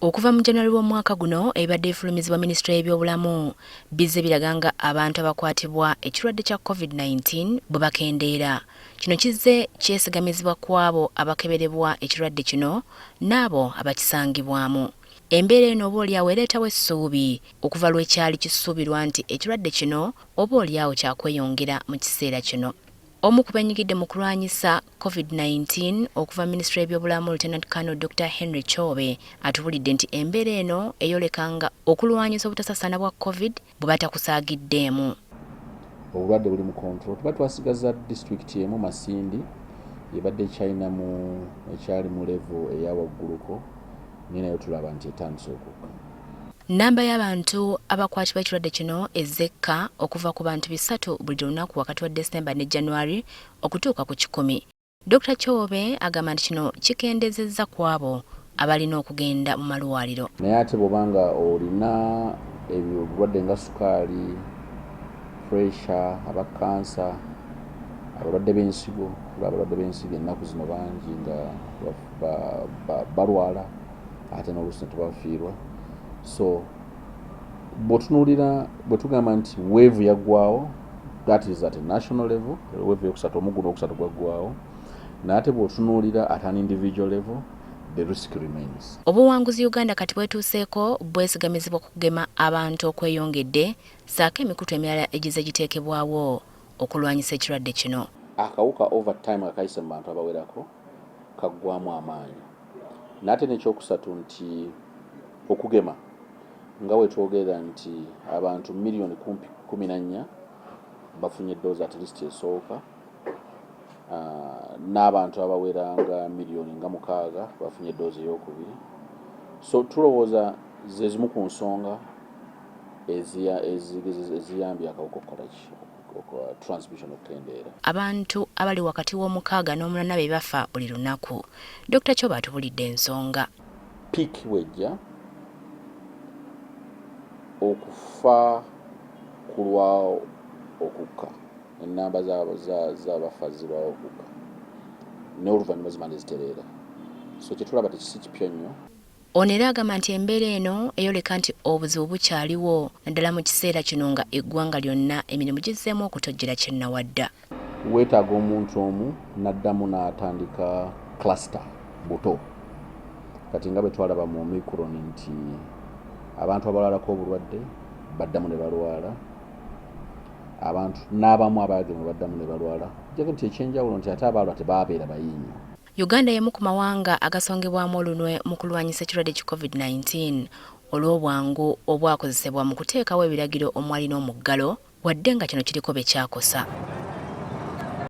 Okuva mu January w'omwaka guno ebadde efulumizibwa Minisitule y'ebyobulamu bizze biraganga abantu abakwatibwa ekirwadde kya COVID-19 bwe bakendeera. Kino kizze kyesigamizibwa kwabo abakeberebwa ekirwadde kino n'abo abakisangibwamu. Embeera eno oboolyawo ereetawo essuubi okuva lw'ekyali kisuubirwa nti ekirwadde kino oboolyawo kyakweyongera mu kiseera kino. Omu ku beenyigidde mu kulwanyisa COVID-19 okuva Minisitule y'ebyobulamu Lieutenant Colonel Dr. Henry Chobe atubulidde nti embeera eno eyolekanga okulwanyisa obutasaasaana bwa COVID bwe batakusaagiddeemu. Obulwadde buli mu control. Tuba twasigaza disitulikiti emu Masindi ebadde ekyali mu level eya wagguluko naye nayo tulaba nti etandise okukka. Namba y'abantu abakwatibwa ekirwadde kino ezekka okuva ku bantu 300 buli lunaku wakati wa December ne January okutuuka ku 10. Dr. Chobe agamba nti kino kikendezezza kwabo abalina okugenda mu malwaliro. Naye ate bw'obanga olina ebirwadde nga sukaali, pressure, abakansa, abalwadde b'ensigo, abalwadde b'ensigo ennaku zino bangi nga balwala ate n'oluusi ne tubafiirwa. So bw'otunuulira bwe tugamba nti wave yaggwawo, that is at a national level, wave yokusatu omuguno okusatu gwaggwawo, n'ate bw'otunuulira at an individual level, the risk remains. Obuwanguzi Uganda kati bwetuuseeko bwesigamizibwa okugema abantu okweyongedde saako emikutu emirala egize giteekebwawo okulwanyisa ekirwadde kino. Akawuka over time akayise mu bantu abawerako kaggwamu amaanyi. N'ate n'ekyokusatu nti okugema nga wetwogera nti abantu miliyoni 14 bafunye doozi at least esooka, n'abantu abawera nga miliyoni nga 6 bafunye doozi ey'okubiri. So tulowooza ze zimu ku nsonga eziyambye akawuka okukola transmission okukendeera. Abantu abali wakati w'omukaaga n'omunaana be bafa buli lunaku. Dr. Chobe atubulidde ensonga. Peak wejja okufa kulwawo okukka, ennamba z'abafa zirwawo okukka n'oluvannyuma zima ne zitereera. So kyetulaba tekisi kipya nnyo. Ono era agamba nti embeera eno eyoleka nti obuzibu bukyaliwo naddala mu kiseera kino nga eggwanga lyonna emirimu gizzeemu okutojjera kyennawadda. Weetaaga omuntu omu n'addamu n'atandika cluster buto. Kati nga bwe twalaba mu Omicron nti abantu abalwalako obulwadde baddamu ne balwala, abantu n'abamu abaagema baddamu ne balwala. Jjako nti ekyenjawulo nti ate abalwa tebaabeera bayiinyo. Uganda y'emu ku mawanga agasongebwamu olunwe mu kulwanyisa ekirwadde ki COVID-19 olw'obwangu obwakozesebwa mu kuteekawo ebiragiro omwali n'omuggalo wadde nga kino kiriko be kyakosa.